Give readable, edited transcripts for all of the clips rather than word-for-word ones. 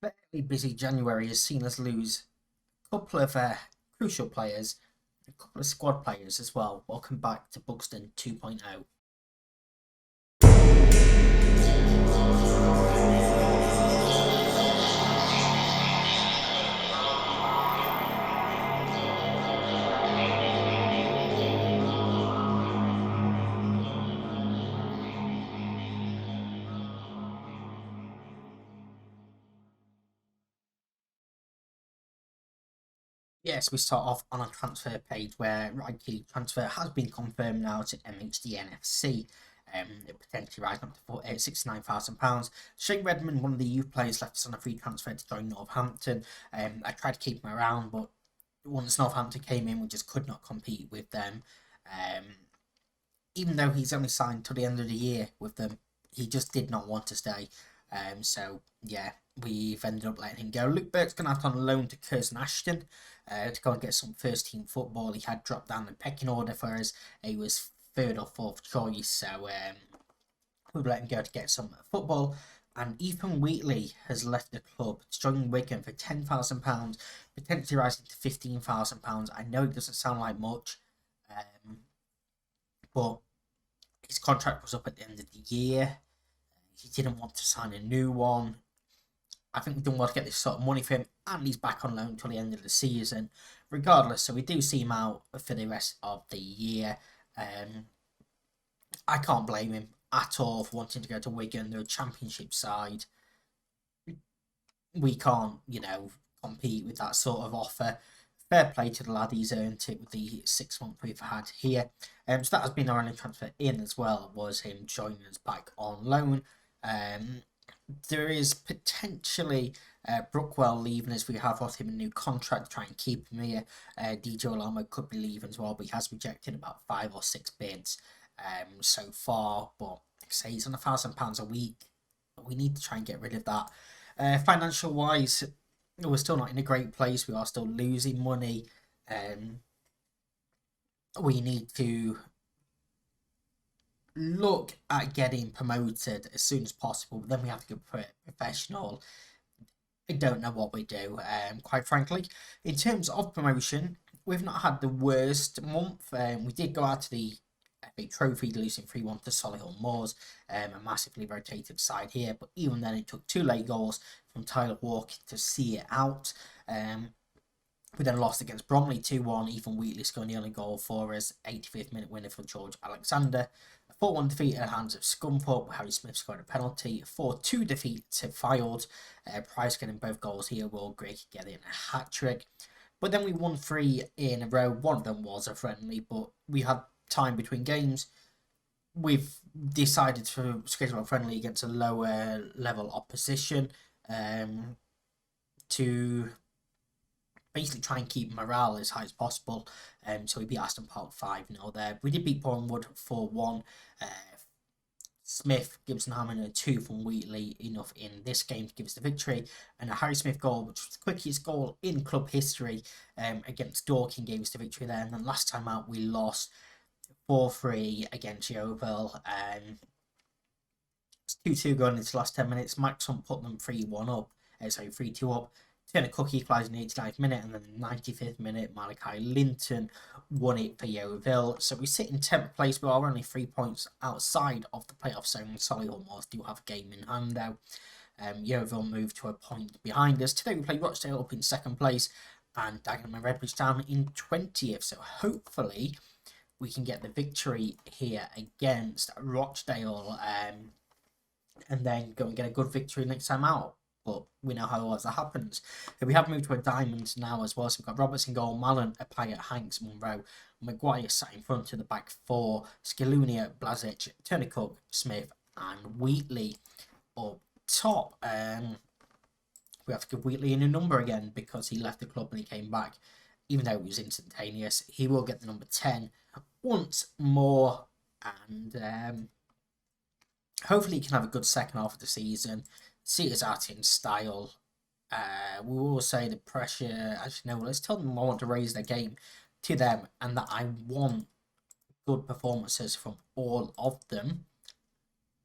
Fairly busy January has seen us lose a couple of crucial players, a couple of squad players as well. Welcome back to Buxton 2.0. Yes, we start off on a transfer page where right key transfer has been confirmed now to MHD NFC. Potentially rising up to £69,000. Shane Redmond, one of the youth players, left us on a free transfer to join Northampton. I tried to keep him around, but once Northampton came in, we just could not compete with them. Um, Even though he's only signed till the end of the year with them, he just did not want to stay. So yeah, we've ended up letting him go. Luke Burke's gone out on loan to Curzon Ashton to go and get some first team football. He had dropped down the pecking order for us. He was third or fourth choice, so we've let him go to get some football. And Ethan Wheatley has left the club to join Wigan for £10,000, potentially rising to £15,000. I know it doesn't sound like much, but his contract was up at the end of the year. He didn't want to sign a new one. I think we don't want to get this sort of money for him, and he's back on loan till the end of the season, regardless. So we do see him out for the rest of the year. I can't blame him at all for wanting to go to Wigan. They're a championship side. We can't, compete with that sort of offer. Fair play to the lad, he's earned it with the 6 month we've had here. So that has been our only transfer in as well, was him joining us back on loan. There is potentially Brookwell leaving as we have offered him a new contract to try and keep him here. DJ Olamo could be leaving as well, but he has rejected about 5 or 6 bids so far. But like I say, he's on £1,000 a week. We need to try and get rid of that. Financial wise, we're still not in a great place. We are still losing money. We need to look at getting promoted as soon as possible. But then we have to go professional. I don't know what we do, quite frankly. In terms of promotion, we've not had the worst month. We did go out to the FA Trophy, losing 3-1 to Solihull Moors, a massively rotated side here. But even then, it took 2 late goals from Tyler Walker to see it out. We then lost against Bromley 2-1. Ethan Wheatley scoring the only goal for us. 85th minute winner for George Alexander. A 4-1 defeat at the hands of Scunthorpe. Harry Smith scored a penalty. A 4-2 defeat to Fylde. Price getting both goals here. Will Grigg getting a hat trick. But then we won 3 in a row. One of them was a friendly, but we had time between games. We've decided to schedule a friendly against a lower level opposition to basically try and keep morale as high as possible. So we beat Aston Park 5-0 there. We did beat Bournemouth 4-1. Smith, Gibson Hammond, and a 2 from Wheatley, enough in this game to give us the victory. And a Harry Smith goal, which was the quickest goal in club history against Dorking, gave us the victory there. And then last time out, we lost 4-3 against Yeovil. It's 2-2 going into the last 10 minutes. Mike Sun put them 3-1 up. 3-2 up. Turner Cook equalised in the 89th minute, and then the 95th minute, Malachi Linton won it for Yeovil. So we sit in 10th place. We are only 3 points outside of the playoff zone. Solihull Moors do have a game in hand now. Yeovil moved to a point behind us. Today we play Rochdale up in 2nd place, and Dagenham and Redbridge down in 20th. So hopefully we can get the victory here against Rochdale, and then go and get a good victory next time out. But we know how that happens. We have moved to a diamond now as well. So we've got Robertson goal, Mallon, Apaya, Hanks, Munro, Maguire sat in front of the back 4, Skilunia, Blazic, Turner Cook, Smith, and Wheatley up top. We have to give Wheatley a new number again because he left the club and he came back. Even though it was instantaneous, he will get the number 10 once more. And hopefully he can have a good second half of the season. See us out in style. We will say the pressure. Actually, no, let's tell them I want to raise their game to them and that I want good performances from all of them.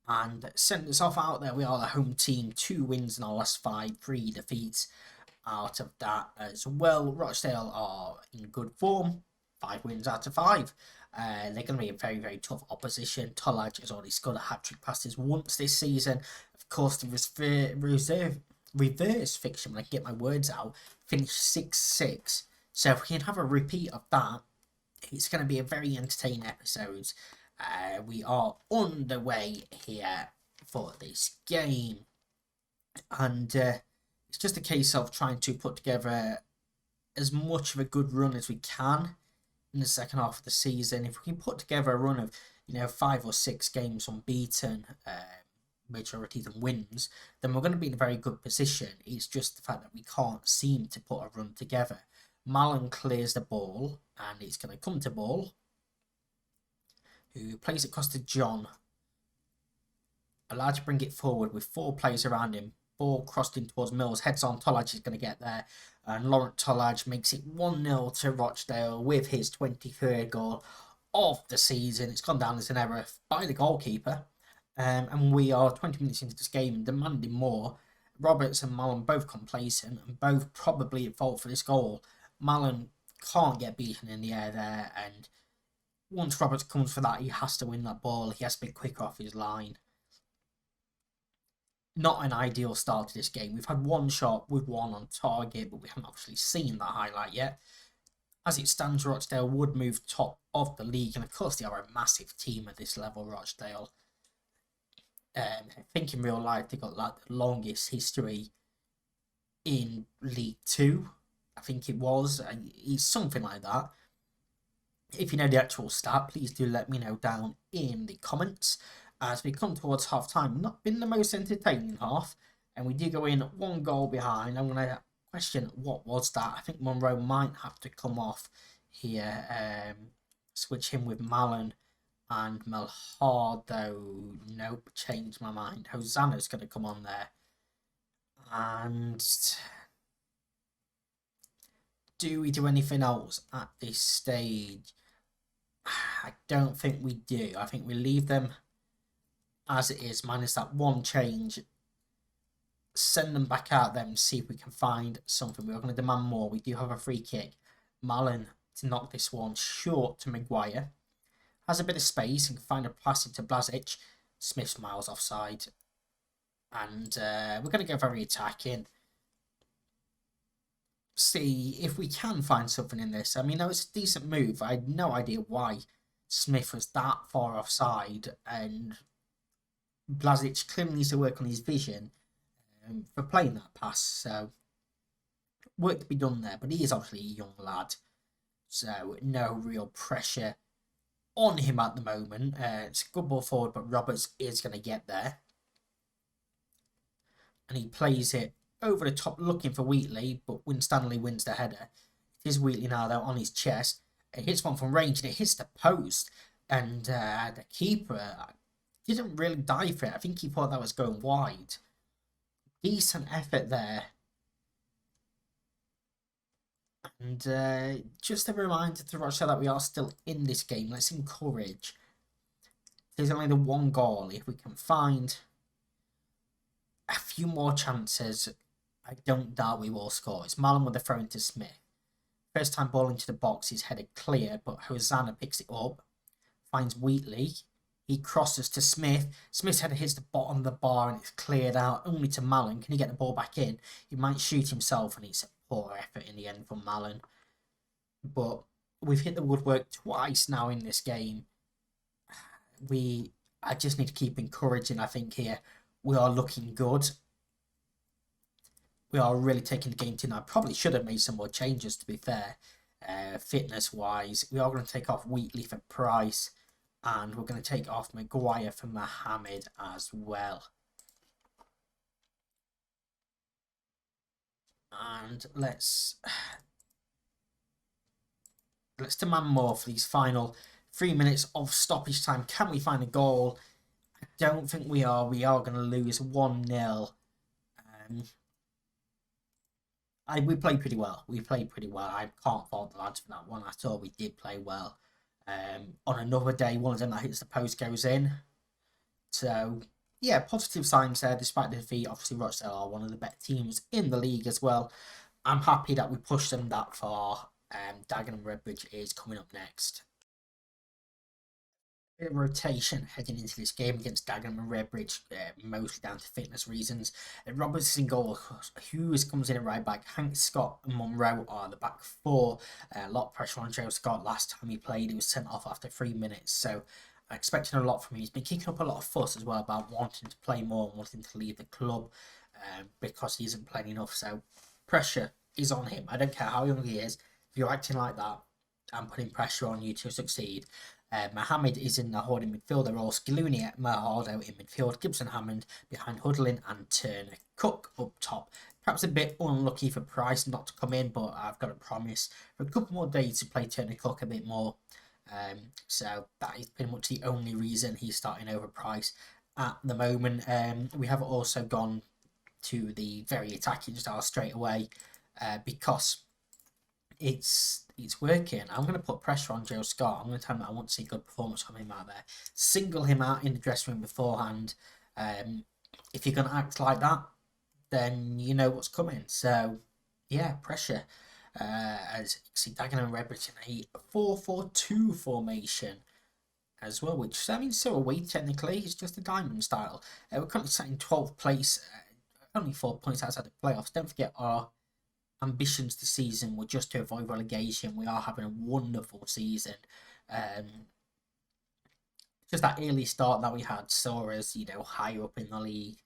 And send us off out there. We are the home team, 2 wins in our last 5, 3 defeats out of that as well. Rochdale are in good form, 5 wins out of 5. They're going to be a very, very tough opposition. Tolaj has already scored a hat-trick past us once this season. Of course, the reverse fiction, when I get my words out, finished 6-6. So if we can have a repeat of that, it's going to be a very entertaining episode. We are underway here for this game. And it's just a case of trying to put together as much of a good run as we can in the second half of the season. If we can put together a run of 5 or 6 games unbeaten, majority of them wins, then we're going to be in a very good position. It's just the fact that we can't seem to put a run together. Malin clears the ball, and it's going to come to ball, who plays it across to John. Allowed to bring it forward with 4 players around him. Ball crossed in towards Mills, heads on, Tolaj is going to get there, and Laurent Tolaj makes it 1-0 to Rochdale with his 23rd goal of the season. It's gone down as an error by the goalkeeper, and we are 20 minutes into this game demanding more. Roberts and Malin both complacent and both probably at fault for this goal. Malin can't get beaten in the air there, and once Roberts comes for that, he has to win that ball. He has to be quick off his line. Not an ideal start to this game. We've had 1 shot with 1 on target, but we haven't actually seen that highlight yet. As it stands, Rochdale would move top of the league, and of course they are a massive team at this level, Rochdale. I think in real life they've got like the longest history in League 2. I think it was. It's something like that. If you know the actual stat, please do let me know down in the comments. As we come towards half time, not been the most entertaining half, and we do go in 1 goal behind. I'm going to question what was that. I think Monroe might have to come off here. Switch him with Malin and Melhard, though. Nope, changed my mind. Hosanna's going to come on there. And do we do anything else at this stage? I don't think we do. I think we leave them as it is, minus that 1 change. Send them back out there and see if we can find something. We're going to demand more. We do have a free kick. Malin to knock this one short to Maguire. Has a bit of space and can find a pass into Blazic. Smith's miles offside. And we're going to go very attacking. See if we can find something in this. I mean, no, it's a decent move. I had no idea why Smith was that far offside, and Blazic clearly needs to work on his vision for playing that pass. So work to be done there, but he is obviously a young lad, so no real pressure on him at the moment. It's a good ball forward, but Roberts is going to get there, and he plays it over the top looking for Wheatley, but Winstanley wins the header. It is Wheatley now, though, on his chest. It hits one from range, and it hits the post. And the keeper didn't really dive for it. I think he thought that was going wide. Decent effort there. And just a reminder to Rochdale that we are still in this game. Let's encourage. There's only the 1 goal. If we can find a few more chances, I don't doubt we will score. It's Malin with a throw into Smith. First time ball into the box is headed clear, but Hosanna picks it up. Finds Wheatley. He crosses to Smith. Smith's header hits the bottom of the bar and it's cleared out only to Malin. Can he get the ball back in? He might shoot himself, and it's a poor effort in the end from Malin. But we've hit the woodwork twice now in this game. I just need to keep encouraging, I think, here. We are looking good. We are really taking the game to now. I probably should have made some more changes, to be fair, fitness-wise. We are going to take off Wheatley for Price, and we're going to take off Maguire for Mohammed as well. And let's demand more for these final 3 minutes of stoppage time. Can we find a goal? I don't think we are. We are going to lose 1-0. We played pretty well. I can't fault the lads for that one at all. We did play well. On another day, one of them that hits the post goes in. So yeah, positive signs there despite the defeat. Obviously, Rochdale are one of the better teams in the league as well. I'm happy that we pushed them that far. Dagenham and Redbridge is coming up next. Bit of rotation heading into this game against Dagenham and Redbridge, mostly down to fitness reasons. Roberts in goal, Hughes comes in at right back, Hank, Scott and Monroe are the back four. A lot of pressure on Joe Scott. Last time he played, he was sent off after 3 minutes, so I'm expecting a lot from him. He's been kicking up a lot of fuss as well about wanting to play more and wanting to leave the club because he isn't playing enough, so pressure is on him. I don't care how young he is, if you're acting like that, I'm putting pressure on you to succeed. Mohammed is in the holding midfield. They're all Scaloni at Mahardo in midfield. Gibson Hammond behind Hudlin and Turner. Cook up top. Perhaps a bit unlucky for Price not to come in, but I've got a promise for a couple more days to play Turner Cook a bit more. So that is pretty much the only reason he's starting over Price at the moment. We have also gone to the very attacking style straight away because it's working. I'm going to put pressure on Joe Scott. I'm going to tell him that I want to see good performance from him out there. Single him out in the dressing room beforehand. If you're going to act like that, then you know what's coming. So, yeah, pressure. As you can see, Dagenham and Redbridge in a 4-4-2 formation as well, which, I mean, still away technically. It's just a diamond style. We're currently sat in 12th place, only 4 points outside the playoffs. Don't forget our ambitions this season were just to avoid relegation. We are having a wonderful season. Just that early start that we had saw us, higher up in the league.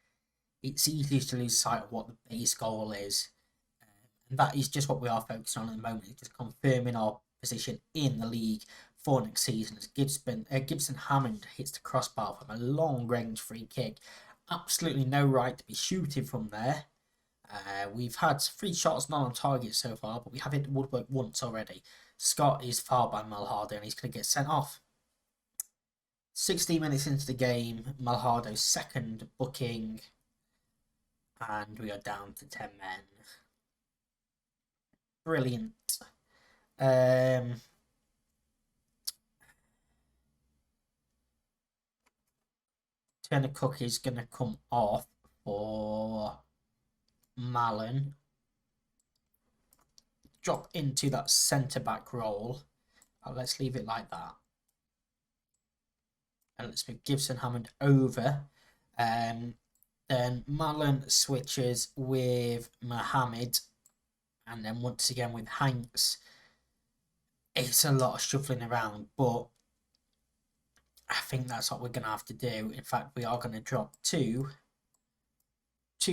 It's easy to lose sight of what the base goal is. And that is just what we are focusing on at the moment. It's just confirming our position in the league for next season as Gibson Hammond hits the crossbar from a long range free kick. Absolutely no right to be shooting from there. We've had 3 shots not on target so far, but we have hit woodwork once already. Scott is fouled by Malhardo and he's going to get sent off. 16 minutes into the game, Malhardo's second booking, and we are down to 10 men. Brilliant. Turner Cook is going to come off for Mallon. Drop into that centre-back role. Let's leave it like that. And let's move Gibson Hammond over. Then Mallon switches with Mohammed. And then once again with Hanks. It's a lot of shuffling around, but I think that's what we're going to have to do. In fact, we are going to drop two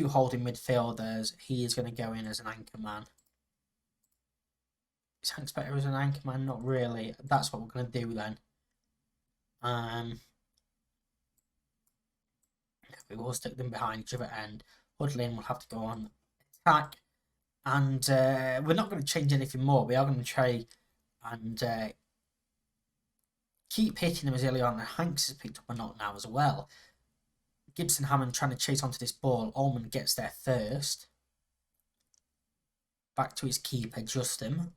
holding midfielders. He is going to go in as an anchor man. Is Hanks better as an anchor man? Not really. That's what we're going to do then. We will stick them behind each other, and Hudlin will have to go on attack. And we're not going to change anything more. We are going to try and keep hitting them as early on. And Hanks has picked up a knock now as well. Gibson Hammond trying to chase onto this ball. Ullman gets there first. Back to his keeper, Justin.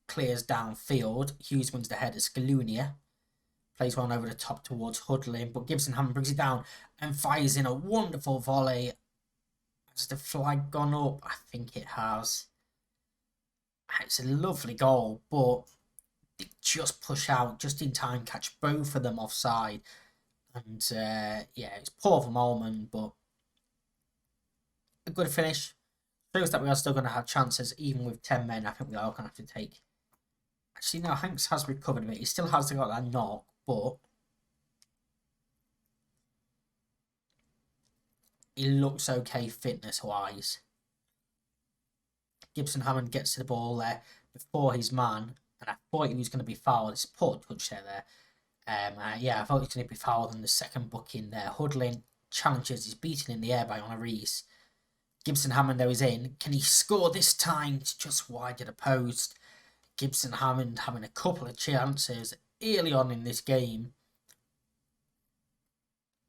Clears downfield. Hughes wins the header. Scaloni plays one over the top towards Hudlin, but Gibson Hammond brings it down and fires in a wonderful volley. Has the flag gone up? I think it has. It's a lovely goal, but they just push out just in time, catch both of them offside. And yeah, it's poor from Ullman, but a good finish. Shows that we are still going to have chances, even with 10 men. I think we are going to have to take. Actually, no, Hanks has recovered a bit. He still has got that knock, but he looks okay fitness-wise. Gibson Hammond gets to the ball there before his man, and I thought he was going to be fouled. It's a poor touch there. Yeah, I thought he was going to be fouled on the second booking there. Hudlin challenges, he's beaten in the air by Honor Reese. Gibson Hammond, though, is in. Can he score this time? It's just wide of the post. Gibson Hammond having a couple of chances early on in this game.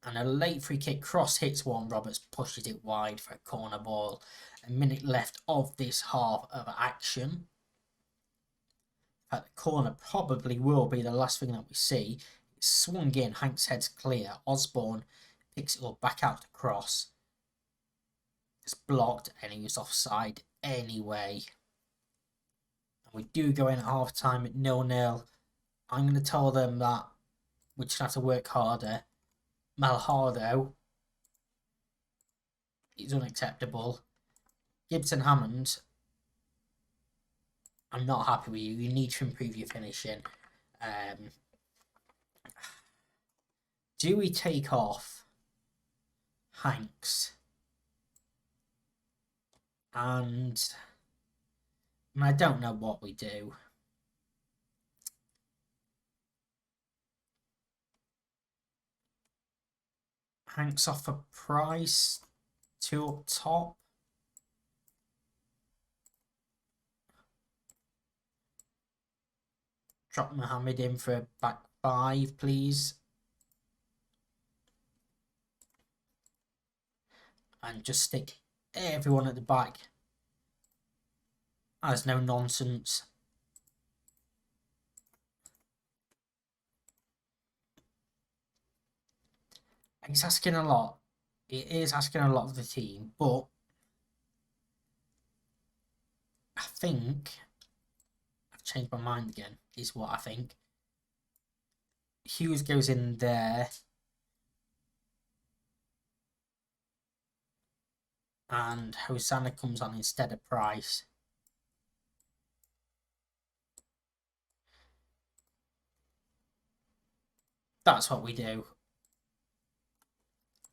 And a late free kick cross hits one. Roberts pushes it wide for a corner ball. A minute left of this half of action. In fact, the corner probably will be the last thing that we see. It's swung in. Hanks heads clear. Osborne picks it up back out to cross. It's blocked and he was offside anyway. And we do go in at half time at 0-0. I'm going to tell them that we just have to work harder. Malhardo is unacceptable. Gibson Hammond, I'm not happy with you. You need to improve your finishing. Do we take off Hanks? And I don't know what we do. Hanks off a Price, 2 up top. Drop Mohammed in for a back 5, please. And just stick everyone at the back. There's no nonsense. It's asking a lot. It is asking a lot of the team, but I think I've changed my mind again, is what I think. Hughes goes in there. And Hosanna comes on instead of Price. That's what we do.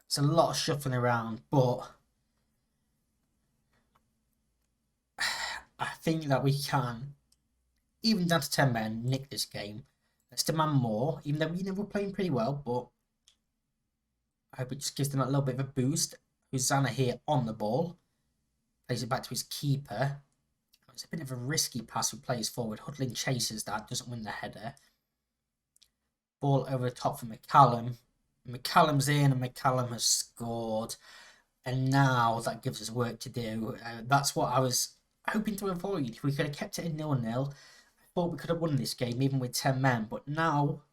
It's a lot of shuffling around, but I think that we can, even down to 10 men, nick this game. Let's demand more, even though we're playing pretty well, but I hope it just gives them a little bit of a boost. Hosanna here on the ball. Plays it back to his keeper. It's a bit of a risky pass who plays forward. Hudlin chases that, doesn't win the header. Ball over the top for McCallum. McCallum's in and McCallum has scored. And now that gives us work to do. That's what I was hoping to avoid. If we could have kept it at 0-0, I thought we could have won this game even with 10 men. But now,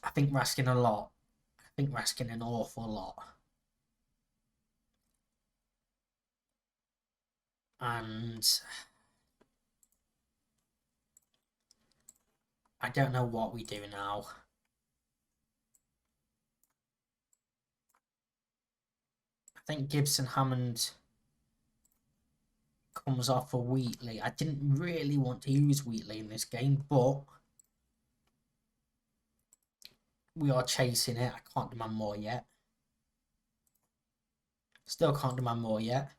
I think we're asking a lot. I think we're asking an awful lot. And I don't know what we do now. I think Gibson Hammond comes off for Wheatley. I didn't really want to use Wheatley in this game, but we are chasing it. I can't demand more yet. Still can't demand more yet.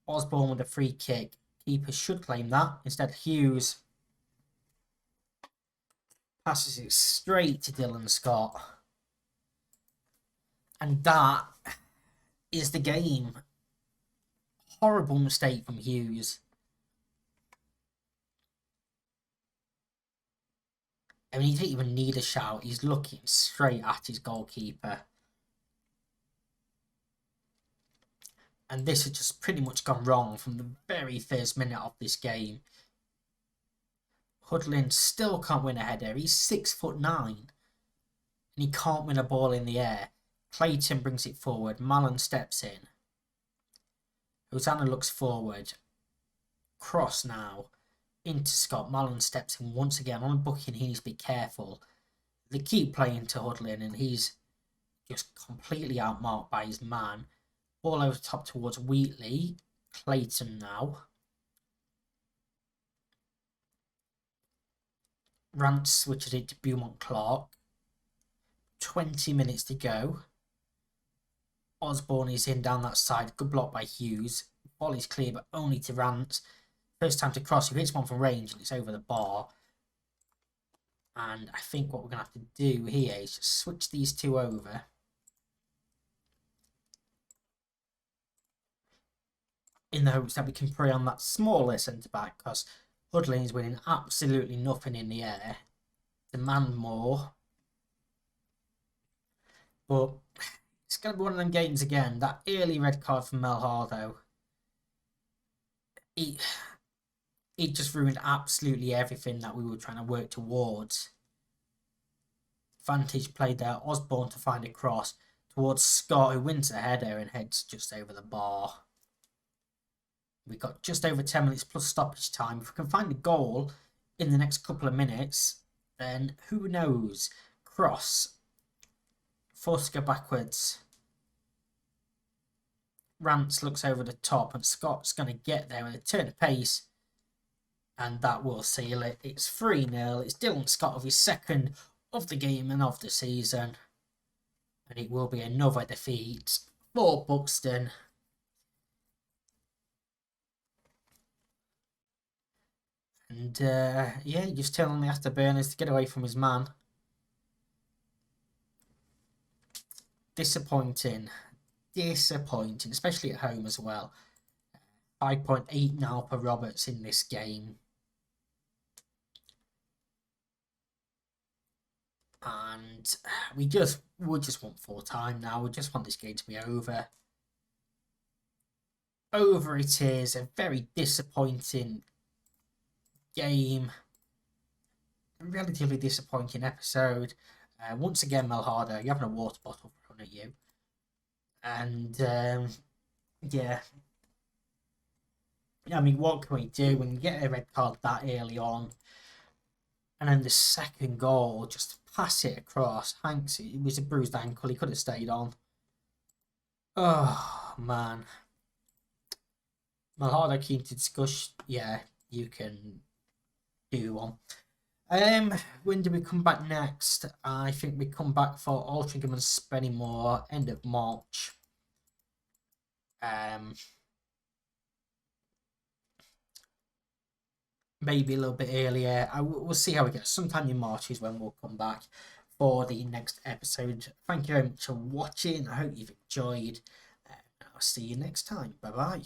Osborne with a free kick. Keeper should claim that. Instead, Hughes passes it straight to Dylan Scott. And that is the game. Horrible mistake from Hughes. I mean, he didn't even need a shout. He's looking straight at his goalkeeper. And this has just pretty much gone wrong from the very first minute of this game. Hudlin still can't win a header. He's 6'9", and he can't win a ball in the air. Clayton brings it forward. Mallon steps in. Hosanna looks forward. Cross now. Into Scott. Mallon steps in once again. On booking, he needs to be careful. They keep playing to Hudlin, and he's just completely outmarked by his man. Ball over top towards Wheatley. Clayton now. Rance switches it to Beaumont Clark. 20 minutes to go. Osborne is in down that side. Good block by Hughes. Ball is clear, but only to Rance. First time to cross. He hits one from range, and it's over the bar. And I think what we're going to have to do here is just switch these two over. In the hopes that we can prey on that smaller centre-back, because Hudlin is winning absolutely nothing in the air. Demand more. But it's going to be one of them games again. That early red card from Malhardo. It just ruined absolutely everything that we were trying to work towards. advantage play there. Osborne to find a cross towards Scott, who wins the header and heads just over the bar. We've got just over 10 minutes plus stoppage time. If we can find a goal in the next couple of minutes, then who knows? Cross. Forced to go backwards. Rance looks over the top and Scott's going to get there with a turn of pace. And that will seal it. It's 3-0. It's Dylan Scott of his second of the game and of the season. And it will be another defeat for Buxton. And yeah, just telling the afterburners to get away from his man. Disappointing, especially at home as well. 5.8 now per Roberts in this game. And we just want full time now. We just want this game to be over. Over it is. A very disappointing game. A relatively disappointing episode. Once again, Melhada, you're having a water bottle thrown at you. And yeah. I mean, what can we do when you get a red card that early on? And then the second goal, just pass it across. Hanks, it was a bruised ankle. He could have stayed on. Oh, man. Malhada keen to discuss. Yeah, you can do one. When do we come back next? I think we come back for Altrincham and Spennymoor, end of March. Maybe a little bit earlier. We'll see how we get. Sometime in March is when we'll come back for the next episode. Thank you very much for watching. I hope you've enjoyed. I'll see you next time. Bye bye.